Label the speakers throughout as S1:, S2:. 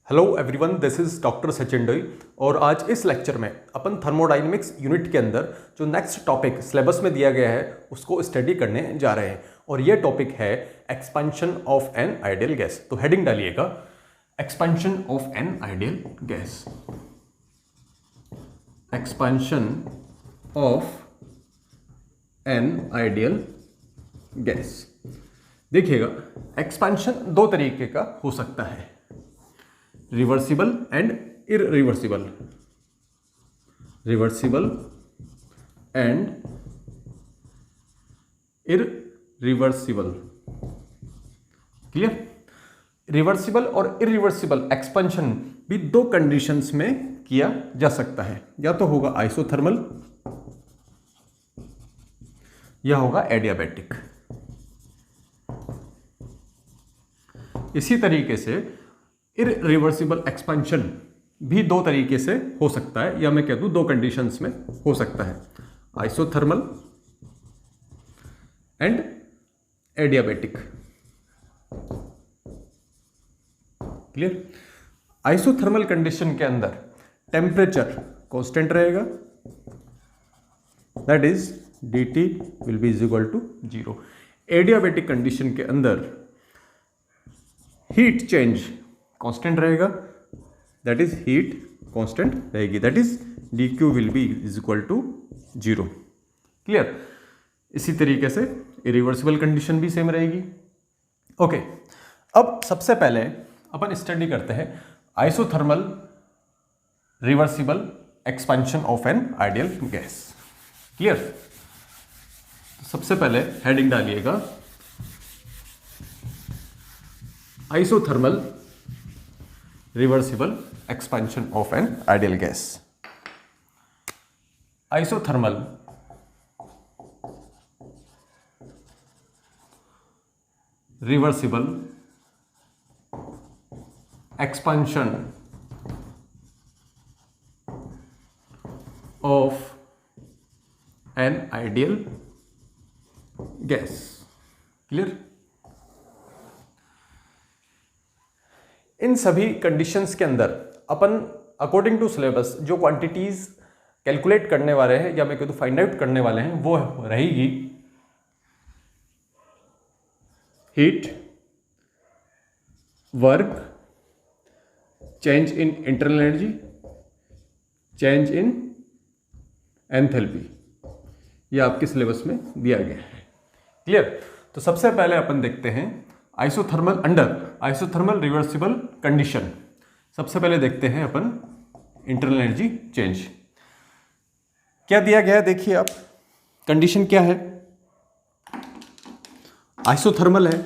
S1: Hello everyone, this is doctor Sachin Doi. और आज इस लेक्चर में अपन थर्मोडायनेमिक्स यूनिट के अंदर जो नेक्स्ट टॉपिक सिलेबस में दिया गया है उसको स्टडी करने जा रहे हैं। और ये टॉपिक है expansion of an ideal gas. तो हेडिंग डालिएगा expansion of an ideal gas. Expansion of an ideal gas. देखिएगा, एक्सपेंशन दो तरीके का हो सकता है, reversible and irreversible. Reversible and irreversible. Clear? Reversible और इरिवर्सिबल एक्सपेंशन भी दो कंडीशंस में किया जा सकता है, या तो होगा आइसोथर्मल या होगा एडियाबैटिक। इसी तरीके से इरिवर्सिबल एक्सपेंशन भी दो तरीके से हो सकता है, या मैं कह दूं दो कंडीशंस में हो सकता है, isothermal and adiabatic. Clear? Isothermal condition के अंदर टेम्परेचर कांस्टेंट रहेगा, that is dt will be is equal to 0। Adiabatic condition के अंदर हीट चेंज कांस्टेंट रहेगा, दैट इज हीट कांस्टेंट रहेगी, that is dq will be is equal to 0। Clear? इसी तरीके से इरिवर्सिबल कंडीशन भी सेम रहेगी। ओके, अब सबसे पहले अपन स्टडी करते हैं isothermal reversible expansion of an ideal gas. Clear? सबसे पहले हेडिंग डालिएगा isothermal reversible expansion of an ideal gas. Isothermal reversible expansion of an ideal gas. Clear? इन सभी कंडीशंस के अंदर अपन अकॉर्डिंग टू सिलेबस जो क्वांटिटीज कैलकुलेट करने वाले हैं, या मैं कहूँ फाइंड आउट करने वाले हैं, वो रहेगी heat, work, change in internal energy, change in enthalpy. ये आपके सिलेबस में दिया गया है। क्लियर? तो सबसे पहले अपन देखते हैं isothermal under isothermal reversible condition. सबसे पहले देखते हैं अपन इंटरनल एनर्जी चेंज। क्या दिया गया है देखिए आप, कंडीशन क्या है, आइसोथर्मल है।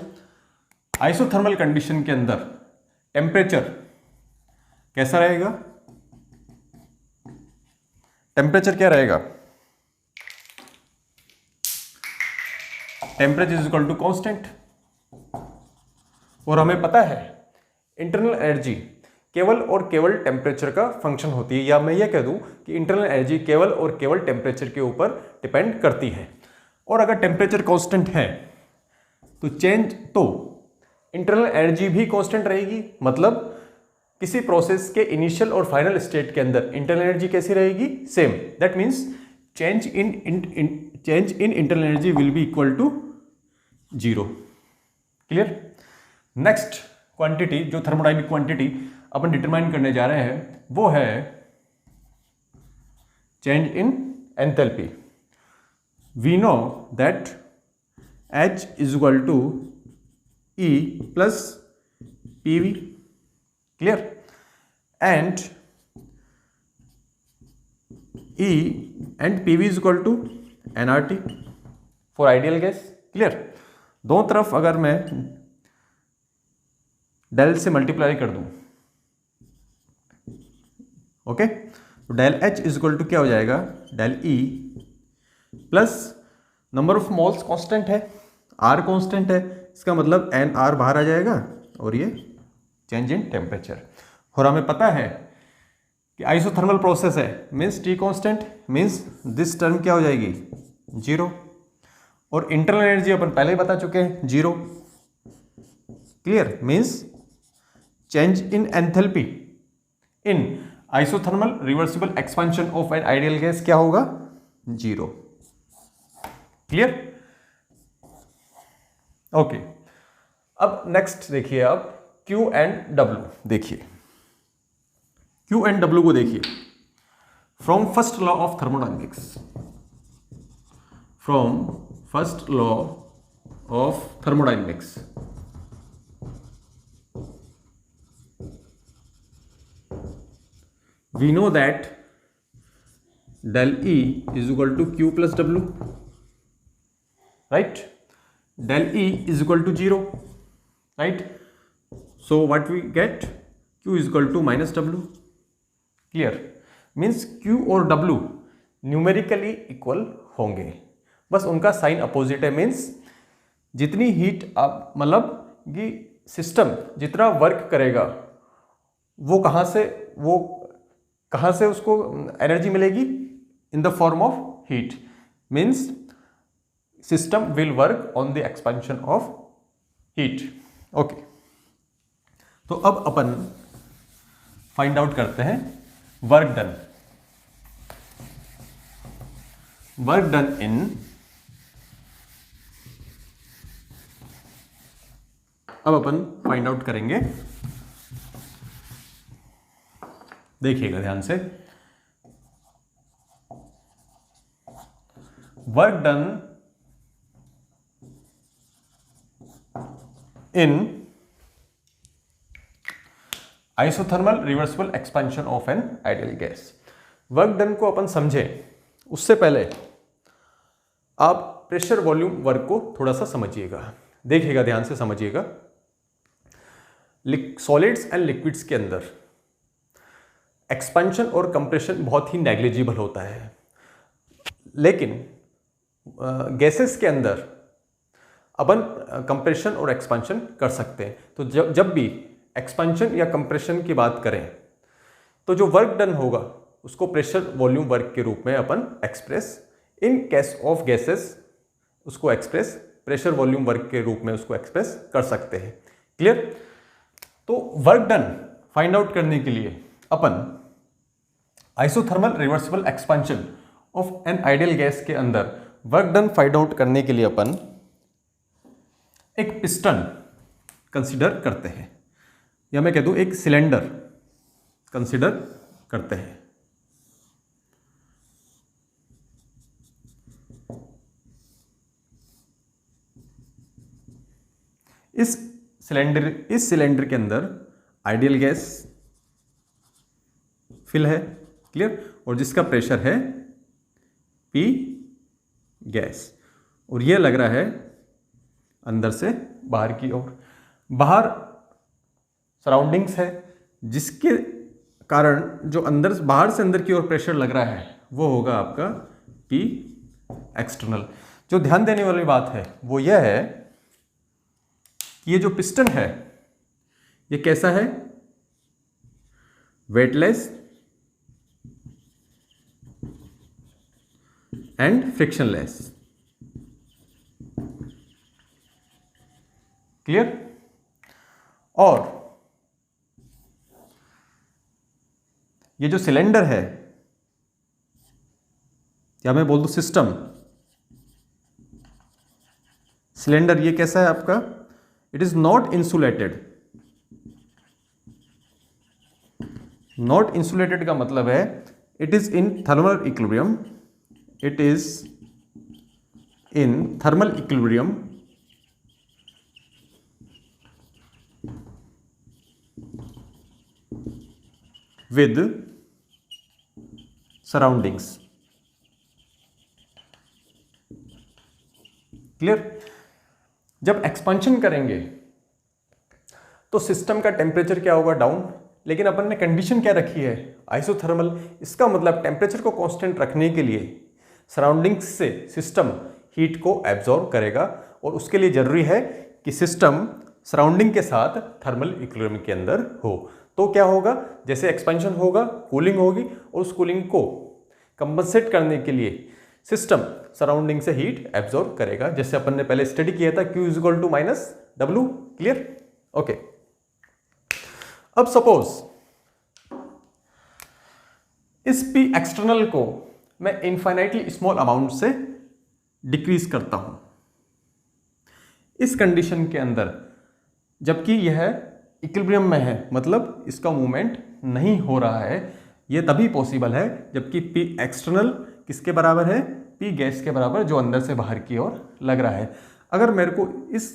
S1: आइसोथर्मल कंडीशन के अंदर टेम्परेचर कैसा रहेगा? टेम्परेचर क्या रहेगा? Temperature is equal to constant. और हमें पता है इंटरनल एनर्जी केवल और केवल टेम्परेचर का फंक्शन होती है, या मैं ये कह दूं कि इंटरनल एनर्जी केवल और केवल टेम्परेचर के ऊपर डिपेंड करती है। और अगर टेम्परेचर कांस्टेंट है तो इंटरनल एनर्जी भी कांस्टेंट रहेगी। मतलब किसी प्रोसेस के इनिशियल और फाइनल स्टेट के अंदर इंटरनल एनर्जी कैसी रहेगी? Same. That means change in internal energy will be equal to 0। Clear? Next quantity जो थर्मोडायनेमिक क्वांटिटी अपन डिटरमाइन करने जा रहे हैं वो है change in enthalpy. We know that H is equal to E plus PV। Clear? And E and PV is equal to nRT for ideal gas. Clear? दोनों तरफ अगर मैं डेल से मल्टीप्लाई कर दूं, ओके, तो del H is equal to क्या हो जाएगा? Del E plus number of moles constant है, R कांस्टेंट है, इसका मतलब NR बाहर आ जाएगा, और ये चेंज इन टेम्परेचर। और हमें पता है कि आइसोथर्मल प्रोसेस है, means T constant, means this term क्या हो जाएगी? 0। और इंटरनल एनर्जी अपन पहले ही बता चुके हैं 0। Clear? Means change in enthalpy in isothermal reversible expansion of an ideal gas क्या होगा? 0। क्लियर? ओके। अब नेक्स्ट देखिए आप Q एंड W। देखिए Q एंड W को देखिए, from first law of thermodynamics, from first law of thermodynamics, we know that del E is equal to Q plus W, right? Del E is equal to 0, right? So what we get? Q is equal to minus W. Clear? Means Q और W numerically equal होंगे, बस उनका sign opposite है। Means जितनी heat आप मतलब कि system जितना वर्क करेगा वो कहाँ से उसको एनर्जी मिलेगी? In the form of heat. Means system will work on the expansion of heat. Okay, तो अब अपन फाइंड आउट करते हैं वर्क डन। वर्क डन इन अब अपन फाइंड आउट करेंगे, देखिएगा ध्यान से। Work done in isothermal reversible expansion of an ideal gas. Work done को अपन समझे उससे पहले आप प्रेशर वॉल्यूम वर्क को थोड़ा सा समझिएगा, देखिएगा ध्यान से समझिएगा। सॉलिड्स एंड लिक्विड्स के अंदर एक्सपेंशन और कंप्रेशन बहुत ही नेग्लिजिबल होता है, लेकिन गैसेस के अंदर अपन कंप्रेशन और एक्सपेंशन कर सकते हैं। तो जब भी एक्सपेंशन या कंप्रेशन की बात करें तो जो वर्क डन होगा उसको प्रेशर वॉल्यूम वर्क के रूप में अपन express, in case of gases उसको एक्सप्रेस प्रेशर वॉल्यूम वर्क के रूप में उसको एक्सप्रेस कर सकते हैं। क्लियर? तो वर्क डन फाइंड आउट करने के लिए अपन isothermal reversible expansion of an ideal gas के अंदर वर्क डन फाइंड आउट करने के लिए अपन एक पिस्टन कंसीडर करते हैं, या मैं कह दूं एक सिलेंडर कंसीडर करते हैं। इस सिलेंडर के अंदर आइडियल गैस फिल है। क्लियर? और जिसका प्रेशर है P गैस, और ये लग रहा है अंदर से बाहर की ओर। बाहर सराउंडिंग्स है जिसके कारण जो बाहर से अंदर की ओर प्रेशर लग रहा है वो होगा आपका P एक्सटर्नल। जो ध्यान देने वाली बात है वो यह है कि ये जो पिस्टन है ये कैसा है? Weightless and frictionless. क्लियर? और ये जो सिलेंडर है, या मैं बोल दूं सिस्टम, सिलेंडर ये कैसा है आपका? It is not insulated. Not insulated का मतलब है it is in thermal equilibrium, it is in thermal equilibrium with surroundings। Clear? जब एक्सपेंशन करेंगे तो सिस्टम का टेम्परेचर क्या होगा? डाउन। लेकिन अपन ने कंडीशन क्या रखी है? आइसोथर्मल। इसका मतलब टेम्परेचर को कांस्टेंट रखने के लिए सराउंडिंग्स से सिस्टम हीट को एब्जॉर्ब करेगा, और उसके लिए जरूरी है कि सिस्टम सराउंडिंग के साथ थर्मल इक्विलिब्रियम के अंदर हो। तो क्या होगा? जैसे एक्सपेंशन होगा कूलिंग होगी, और उस कूलिंग को कंपनसेट करने के लिए सिस्टम सराउंडिंग से हीट एब्जॉर्ब करेगा, जैसे अपन ने पहले स्टडी किया था Q is equal to minus W। Clear? Okay. अब सपोज इस P एक्सटर्नल को मैं इनफाइनाइटली स्मॉल अमाउंट से डिक्रीज करता हूं इस कंडीशन के अंदर, जबकि यह इक्विलिब्रियम में है, मतलब इसका मूवमेंट नहीं हो रहा है। यह तभी पॉसिबल है जबकि P एक्सटर्नल किसके बराबर है? P गैस के बराबर, जो अंदर से बाहर की ओर लग रहा है। अगर मेरे को इस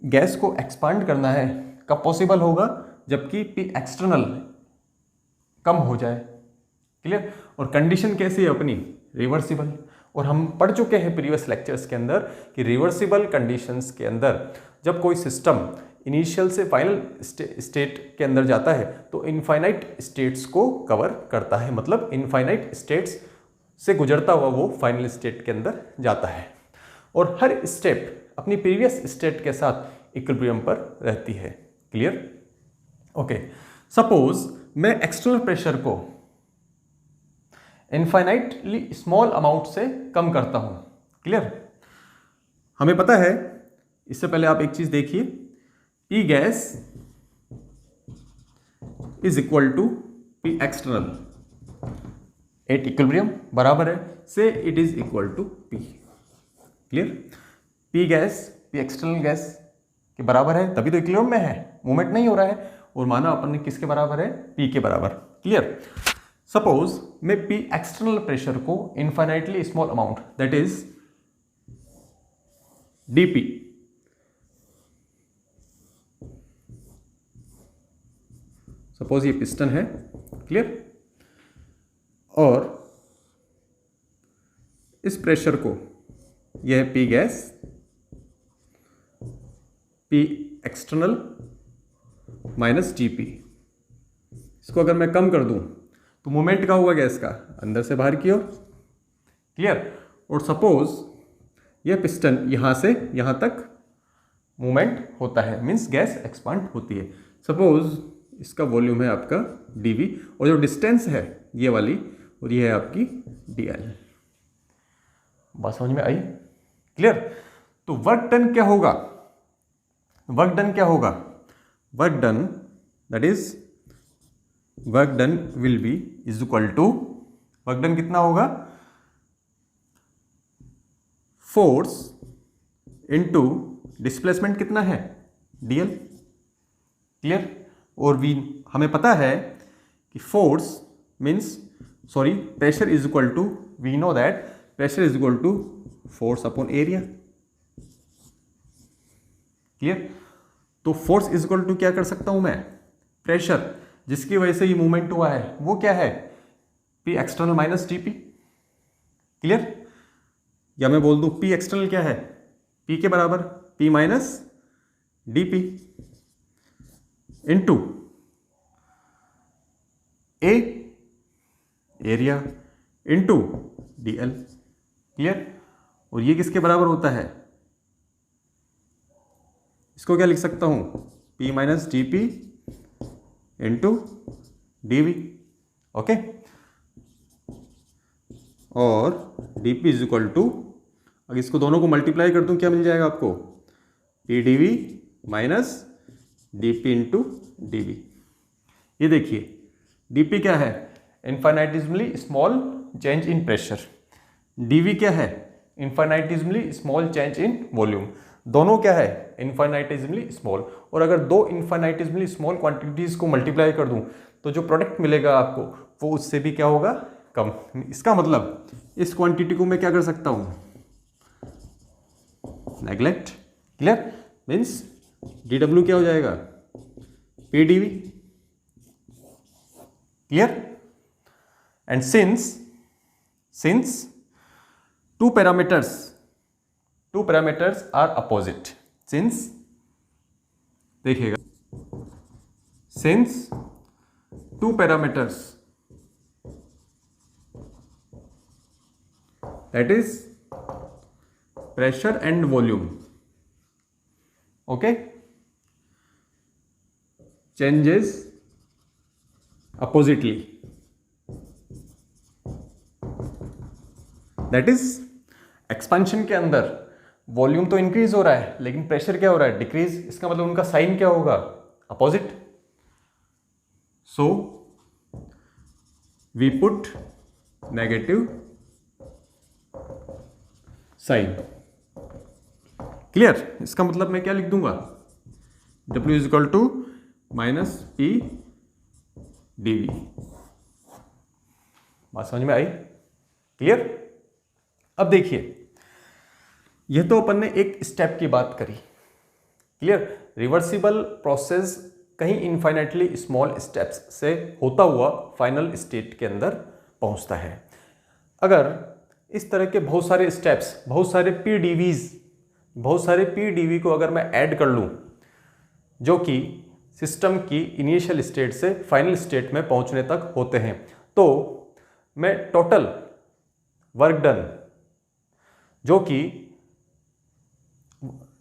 S1: गैस को एक्सपांड करना है, कब पॉसिबल होगा? जबकि P एक्सटर्नल कम हो जाए। क्लियर? और कंडीशन कैसी है अपनी? रिवर्सिबल। और हम पढ़ चुके हैं प्रीवियस लेक्चर्स के अंदर कि रिवर्सिबल कंडीशंस के अंदर जब कोई सिस्टम इनिशियल से फाइनल स्टेट के अंदर जाता है तो इनफाइनाइट स्टेट्स को कवर करता है, मतलब इनफाइनाइट स्टेट्स से गुजरता हुआ वो फाइनल स्टेट के अंदर जाता है और हर स्टेप अपनी प्रीवियस स्टेट के साथ इक्विलिब्रियम पर रहती है। क्लियर? ओके, सपोज मैं एक्सटर्नल प्रेशर को इनफाइनाइटली स्मॉल अमाउंट से कम करता हूं। क्लियर? हमें पता है, इससे पहले आप एक चीज देखिए, P gas is equal to P external at equilibrium, बराबर है से it is equal to P। Clear? P gas P external gas के बराबर है, तभी तो इक्विलिब्रियम में है, मूवमेंट नहीं हो रहा है। और माना अपन ने किसके बराबर है? P के बराबर। क्लियर? सपोज मैं P एक्सटर्नल प्रेशर को infinitely small amount, that is dP, suppose ये पिस्टन है। क्लियर? और इस प्रेशर को, यह है P gas, P external minus dP, इसको अगर मैं कम कर दूं तो मूवमेंट का हुआ गैस का अंदर से बाहर की ओर। क्लियर? और सपोज यह पिस्टन यहां से यहां तक मूवमेंट होता है, मींस गैस एक्सपांड होती है। सपोज इसका वॉल्यूम है आपका dV और जो डिस्टेंस है ये वाली, और ये है आपकी dl। बात समझ में आई? क्लियर? तो वर्क डन क्या होगा? वर्क डन क्या होगा? Work done, that is work done will be is equal to, work done कितना होगा? फोर्स इनटू डिस्प्लेसमेंट कितना है? dl। क्लियर? और वी हमें पता है कि force means pressure is equal to, we know that pressure is equal to force upon area. Clear? तो फोर्स इज इक्वल टू क्या कर सकता हूं मैं? प्रेशर, जिसकी वजह से ये मूवमेंट हुआ है, वो क्या है? P external minus dP। Clear? या मैं बोल दूं P एक्सटर्नल क्या है? P के बराबर P minus dP into A area into dl। Clear? और ये किसके बराबर होता है? इसको क्या लिख सकता हूं? P minus dP into dV। Okay? और dP इज इक्वल टू, अगर इसको दोनों को मल्टीप्लाई कर दूं क्या मिल जाएगा आपको? P dV minus dP into dV। ये देखिए dP क्या है? Infinitesimally small change in pressure. dV क्या है? Infinitesimally small change in volume. दोनों क्या है? Infinitesimally small. और अगर दो इनफाइनाइटिजमली स्मॉल क्वांटिटीज को मल्टीप्लाई कर दूं तो जो प्रोडक्ट मिलेगा आपको वो उससे भी क्या होगा? कम। इसका मतलब इस क्वांटिटी को मैं क्या कर सकता हूं? नेग्लेक्ट। क्लियर? मीन्स dW क्या हो जाएगा? P dV। Clear? And since two parameters are opposite, since देखिएगा, since two parameters, that is pressure and volume, okay, changes oppositely, that is expansion के अंदर वॉल्यूम तो इंक्रीज हो रहा है लेकिन प्रेशर क्या हो रहा है? डिक्रीज। इसका मतलब उनका साइन क्या होगा? Opposite. So we put negative sign. Clear? इसका मतलब मैं क्या लिख दूंगा, W is equal to minus P D V. बात समझ में आई? क्लियर? अब देखिए, यह तो अपन ने एक स्टेप की बात करी। क्लियर? रिवर्सिबल प्रोसेस कहीं इनफाइनाइटली स्मॉल स्टेप्स से होता हुआ फाइनल स्टेट के अंदर पहुंचता है। अगर इस तरह के बहुत सारे स्टेप्स, बहुत सारे पीडीवी को अगर मैं ऐड कर लूं, जो कि सिस्टम की इनिशियल स्टेट से फाइनल स्टेट में पहुंचने तक होते हैं, तो मैं टोटल वर्क डन जो कि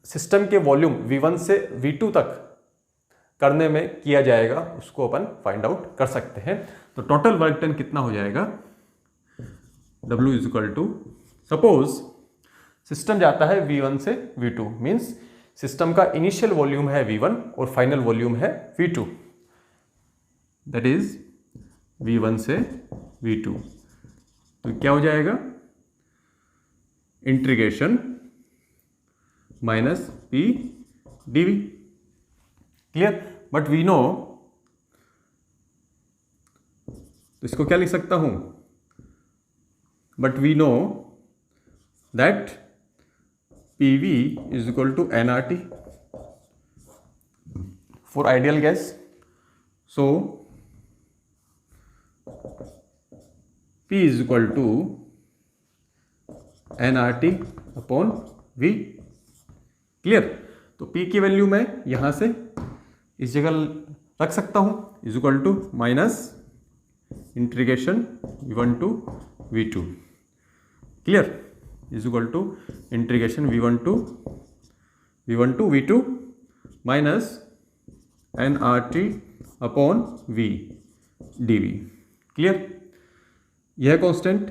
S1: सिस्टम के वॉल्यूम V1 से V2 तक करने में किया जाएगा, उसको अपन फाइंड आउट कर सकते हैं। तो टोटल वर्क डन कितना हो जाएगा, W is equal to, suppose system जाता है V1 से V2, मीन्स सिस्टम का इनिशियल वॉल्यूम है V1 और फाइनल वॉल्यूम है V2, दैट इज V1 से V2। तो क्या हो जाएगा, integration minus P DV. Clear? But we know, तो इसको क्या लिख सकता हूं, but we know that PV is equal to NRT for ideal gas. So P is equal to NRT upon V। Clear? तो P की वैल्यू मैं यहां से इस जगह रख सकता हूं, is equal to minus integration V1 to V2। Clear? Is equal to integration V1 to V2 minus NRT upon V dV। Clear? यह constant,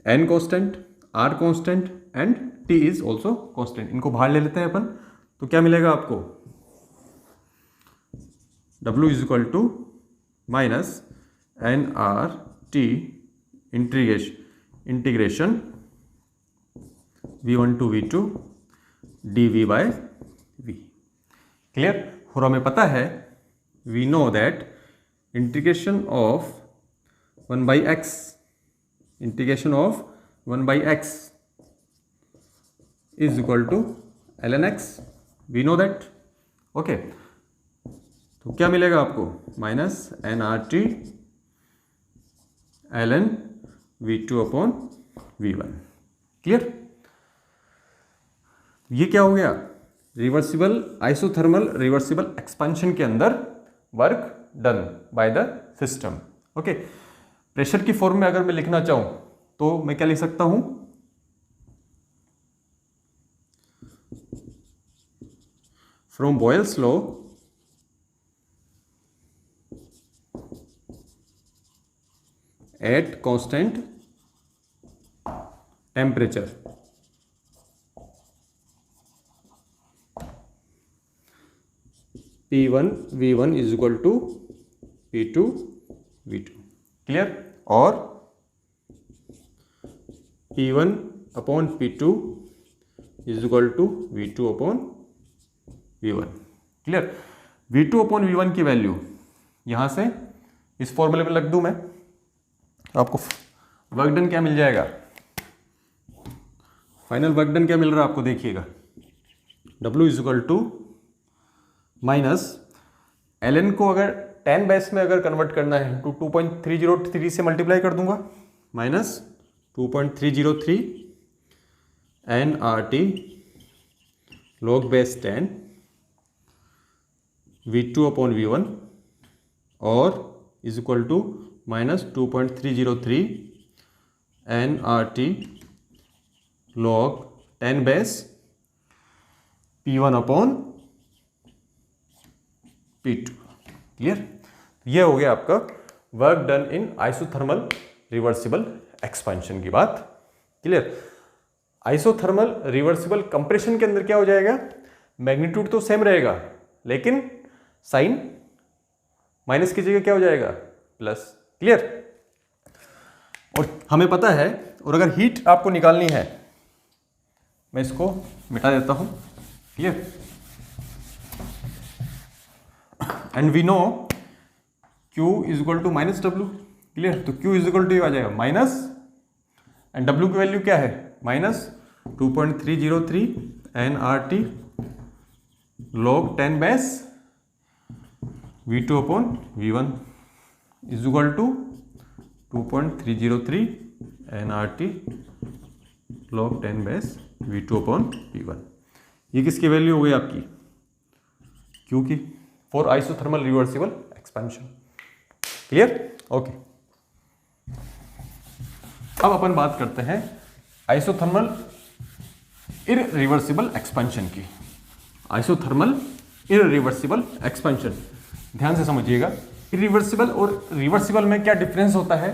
S1: N constant, R constant and T is also constant, इनको बाहर ले लेते हैं अपन। तो क्या मिलेगा आपको, W is equal to minus NRT integration V1 to V2 dV by V। Clear? और हमें पता है, we know that integration of 1 by x, integration of 1 by x is equal to ln x, we know that। Okay, तो क्या मिलेगा आपको, minus NRT ln V2 upon V1। Clear? ये क्या हो गया, रिवर्सिबल आइसोथर्मल रिवर्सिबल एक्सपेंशन के अंदर work done by the system. Okay, pressure की फॉर्म में अगर मैं लिखना चाहूं तो मैं क्या लिख सकता हूं, from Boyle's law at constant temperature P1 V1 is equal to P2 V2। Clear? और P1 upon P2 is equal to V2 upon V1। Clear? V2 upon V1 की वैल्यू यहां से इस फॉर्मूले में लग दूं मैं, आपको वर्क डन क्या मिल जाएगा, फाइनल वर्क डन क्या मिल रहा है आपको, देखिएगा, W is equal to minus ln को अगर 10 बेस में अगर कन्वर्ट करना है तो 2.303 से मल्टीप्लाई कर दूंगा, minus 2.303 NRT log base 10 V2 upon V1 और is equal to minus 2.303 NRT log 10 base P1 upon P2। Clear? ये हो गया आपका work done in isothermal reversible expansion की बात। क्लियर? आइसोथर्मल रिवर्सिबल कंप्रेशन के अंदर क्या हो जाएगा, मैग्नीट्यूड तो सेम रहेगा लेकिन साइन माइनस की जगह क्या हो जाएगा, प्लस। क्लियर। और हमें पता है, और अगर हीट आपको निकालनी है, मैं इसको मिटा देता हूं। Clear. And we know Q is equal to minus W. Clear. तो Q इज इक्वल टू आ जाएगा माइनस, एंड W की वैल्यू क्या है, minus 2.303 nRT log 10 base V2 upon V1 is equal to 2.303 nRT log 10 base V2 upon V1। ये किसकी value हो गई आपकी, Q की, for isothermal reversible expansion. Clear. Okay. अब अपन बात करते हैं आइसोथर्मल इररिवर्सिबल एक्सपेंशन की। आइसोथर्मल इररिवर्सिबल एक्सपेंशन, ध्यान से समझिएगा। इररिवर्सिबल और रिवर्सिबल में क्या डिफरेंस होता है,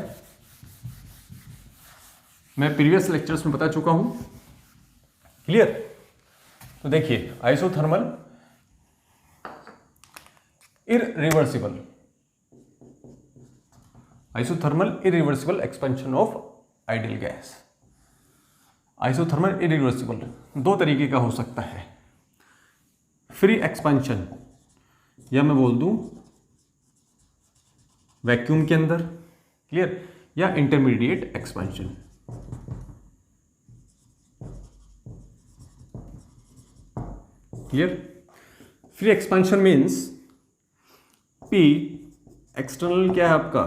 S1: मैं प्रीवियस लेक्चर्स में बता चुका हूं। क्लियर। तो देखिए, isothermal irreversible, isothermal irreversible expansion of ideal gas. Isothermal irreversible दो तरीके का हो सकता है, फ्री एक्सपेंशन, या मैं बोल दूं वैक्यूम के अंदर। क्लियर। या intermediate expansion. Clear. Free expansion means P external क्या है आपका,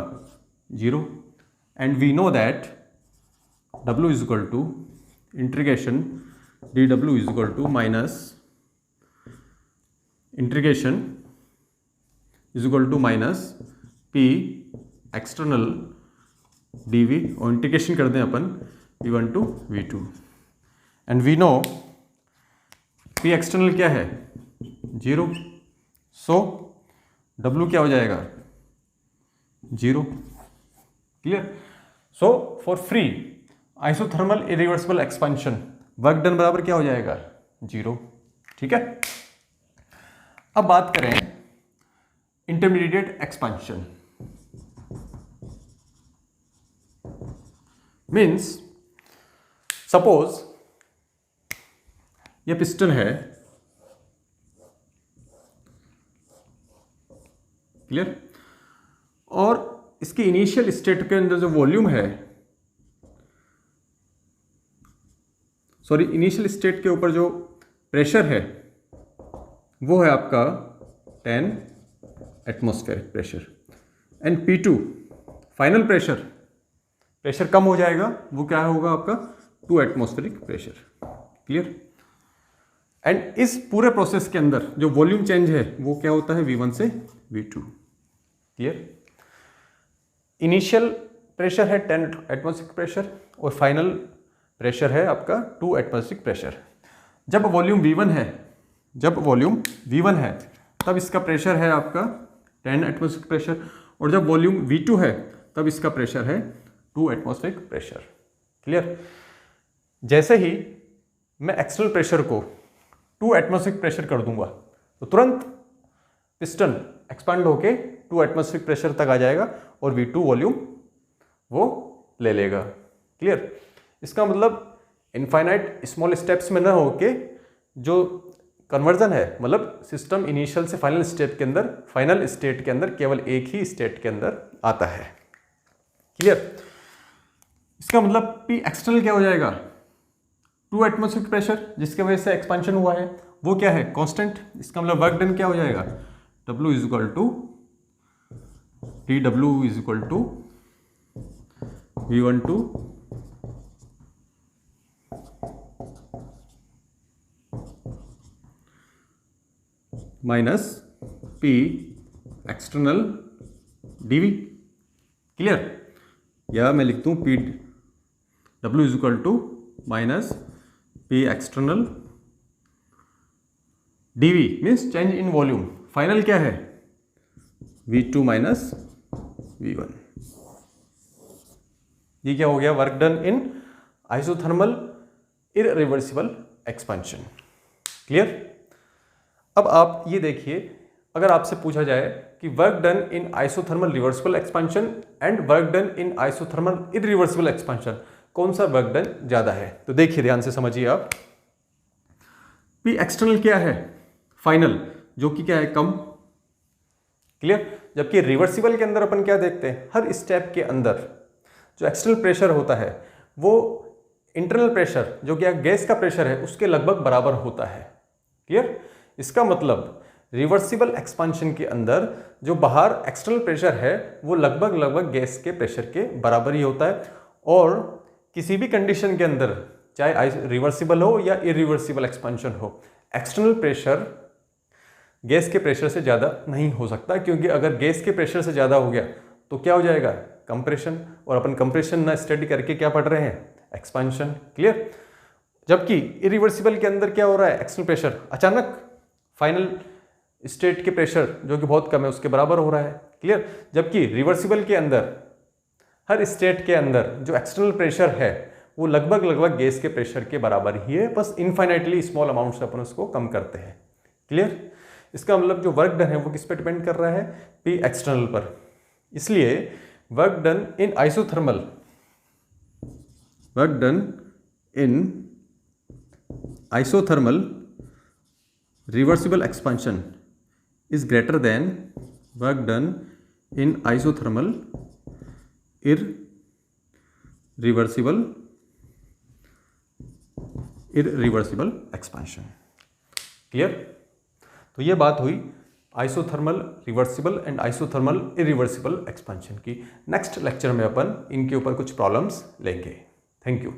S1: 0, and we know that W is equal to integration dW is equal to minus integration is equal to minus P external dV, और integration कर दें अपन V1 to V2, and we know P external क्या है, 0, so W क्या हो जाएगा, 0। Clear. So for free isothermal irreversible expansion work done बराबर क्या हो जाएगा, 0। ठीक है। अब बात करें इंटरमीडिएट एक्सपेंशन, मीन्स सपोज ये पिस्टन है। क्लियर। और इसकी इनिशियल स्टेट के अंदर जो वॉल्यूम है, सॉरी इनिशियल स्टेट के ऊपर जो प्रेशर है वो है आपका 10 atmospheric pressure, and P2 final pressure कम हो जाएगा, वो क्या होगा आपका 2 एटमॉस्फेरिक प्रेशर। क्लियर। एंड इस पूरे प्रोसेस के अंदर जो वॉल्यूम चेंज है वो क्या होता है, V1 से V2। क्लियर। इनिशियल प्रेशर है 10 एटमॉस्फेरिक प्रेशर, और फाइनल प्रेशर है आपका 2 एटमॉस्फेरिक प्रेशर। जब वॉल्यूम V1 है तब इसका प्रेशर है आपका 10 एटमॉस्फेरिक प्रेशर, और जब वॉल्यूम V2 है तब इसका प्रेशर है 2 एटमॉस्फेरिक प्रेशर। क्लियर। जैसे ही मैं एक्सटर्नल प्रेशर को 2 एटमॉस्फेरिक प्रेशर कर दूंगा तो तुरंत पिस्टन एक्सपांड होके 2 एटमॉस्फेरिक प्रेशर तक आ जाएगा, और V2 वॉल्यूम वो ले लेगा। क्लियर। इसका मतलब इनफाइनाइट स्मॉल स्टेप्स में ना होके जो कन्वर्जन है, मतलब सिस्टम इनिशियल से फाइनल स्टेट के अंदर केवल एक ही स्टेट के अंदर आता है। क्लियर। इसका मतलब P एक्सटर्नल क्या हो जाएगा, 2 एटमॉस्फेरिक प्रेशर जिसके वजह से एक्सपेंशन हुआ है वो क्या है, कांस्टेंट। इसका मतलब वर्क डन क्या हो जाएगा, W is equal to dW is equal to V1 to minus P external dV। Clear. या मैं लिख दूं P W is equal to minus P external dV means change in volume. Final क्या है, V2 minus V1। ये क्या हो गया, work done in isothermal irreversible expansion. Clear. अब आप ये देखिए, अगर आपसे पूछा जाए कि work done in isothermal reversible expansion and work done in isothermal irreversible expansion, कौन सा वर्क डन ज़्यादा है। तो देखिए ध्यान से समझिए आप, पी एक्सटर्नल क्या है, फाइनल, जो कि क्या है, कम, क्लियर। जबकि रिवर्सिबल के अंदर अपन क्या देखते हैं, हर स्टेप के अंदर जो एक्सटर्नल प्रेशर होता है वो इंटरनल प्रेशर जो कि गैस का प्रेशर है उसके लगभग बराबर होता है, क्लियर। इसका मतलब रिवर्सिबल एक्सपांशन के अंदर जो बाहर एक्सटर्नल प्रेशर है वो लगभग गैस के प्रेशर के बराबर ही होता है, और किसी भी कंडीशन के अंदर चाहे रिवर्सिबल हो या इरिवर्सिबल एक्सपांशन हो, एक्सटर्नल प्रेशर गैस के प्रेशर से ज़्यादा नहीं हो सकता, क्योंकि अगर गैस के प्रेशर से ज़्यादा हो गया तो क्या हो जाएगा, कंप्रेशन, और अपन कंप्रेशन ना स्टडी करके क्या पढ़ रहे हैं, एक्सपांशन, क्लियर। जबकि इरिवर्सिबल के अंदर क्या हो रहा है, एक्सटर्नल प्रेशर अचानक फाइनल स्टेट के प्रेशर जो कि बहुत कम है उसके बराबर हो रहा है, क्लियर। जबकि रिवर्सिबल के अंदर हर स्टेट के अंदर जो एक्सटर्नल प्रेशर है वो लगभग गैस के प्रेशर के बराबर ही है, बस इनफाइनाइटली स्मॉल अमाउंट से अपन उसको कम करते हैं, क्लियर। इसका मतलब जो वर्क डन है वो किस पे डिपेंड कर रहा है, पी एक्सटर्नल पर। इसलिए work done in isothermal, work done in isothermal reversible expansion is greater than work done in isothermal irreversible expansion, clear. तो ये बात हुई isothermal reversible and isothermal irreversible expansion की। नेक्स्ट लेक्चर में अपन इनके ऊपर कुछ प्रॉब्लम्स लेंगे। Thank you.